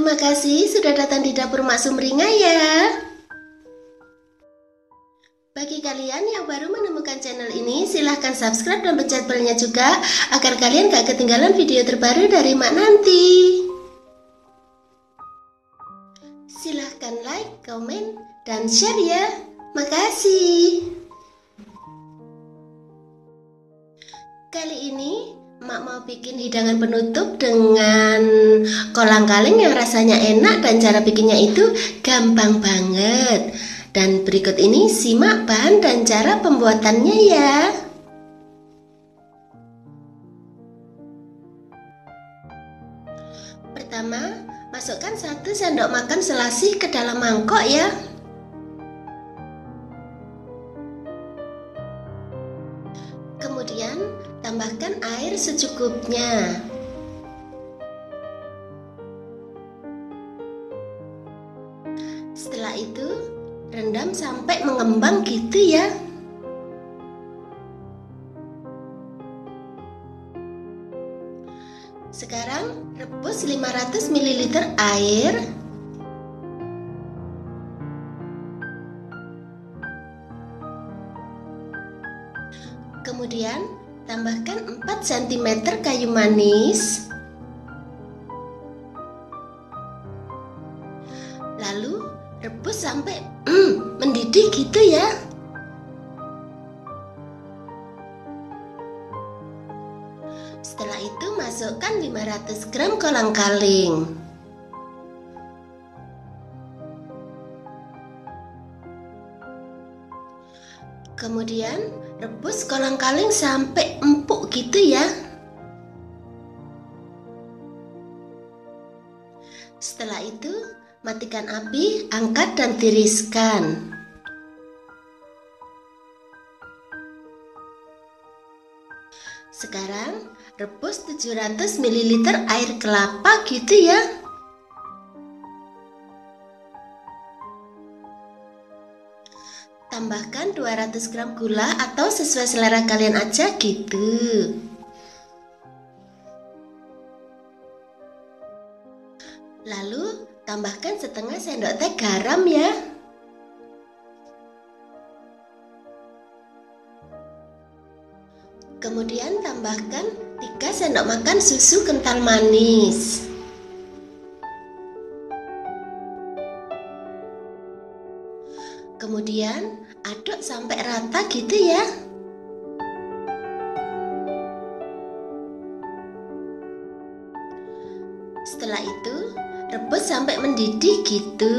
Terima kasih sudah datang di dapur Mak Sumringah ya. Bagi kalian yang baru menemukan channel ini, silahkan subscribe dan pencet belnya juga agar kalian gak ketinggalan video terbaru dari Mak nanti. Silahkan like, komen, dan share ya. Makasih. Kali ini Mak mau bikin hidangan penutup dengan kolang-kaling yang rasanya enak dan cara bikinnya itu gampang banget. Dan berikut ini simak bahan dan cara pembuatannya ya. Pertama, masukkan 1 sendok makan selasih ke dalam mangkok ya. Kemudian tambahkan air secukupnya. Setelah itu rendam sampai mengembang gitu ya. Sekarang rebus 500 ml air. Kemudian tambahkan 4 cm kayu manis. Lalu rebus sampai mendidih gitu ya. Setelah itu masukkan 500 gram kolang-kaling. Kemudian rebus kolang-kaling sampai empuk gitu ya. Setelah itu matikan api, angkat dan tiriskan. Sekarang rebus 700 ml air kelapa gitu ya. Tambahkan 200 gram gula atau sesuai selera kalian aja gitu. Lalu tambahkan setengah sendok teh garam ya. Kemudian tambahkan 3 sendok makan susu kental manis. Kemudian aduk sampai rata gitu ya. Setelah itu rebus sampai mendidih gitu.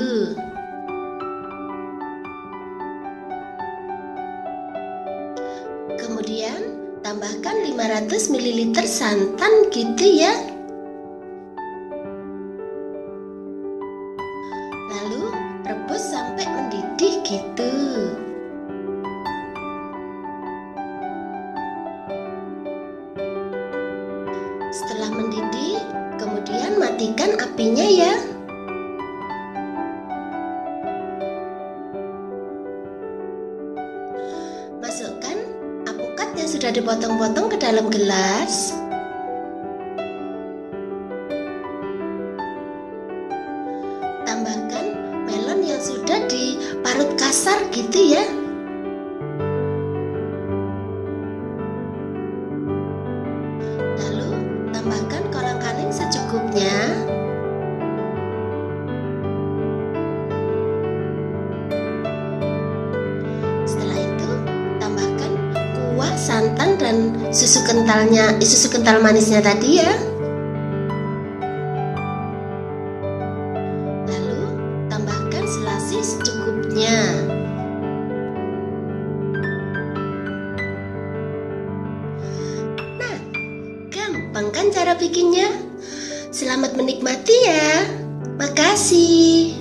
Kemudian tambahkan 500 ml santan gitu ya. Lalu rebus sampai mendidih gitu. Setelah mendidih, kemudian matikan apinya ya. Masukkan alpukat yang sudah dipotong-potong ke dalam gelas. Tambahkan melon yang sudah diparut kasar gitu ya. Lalu tambahkan kolang-kaling secukupnya. Setelah itu tambahkan kuah santan dan susu kental manisnya tadi ya. Lalu tambahkan selasih secukupnya. Nah, gampang kan cara bikinnya? Selamat menikmati ya. Makasih.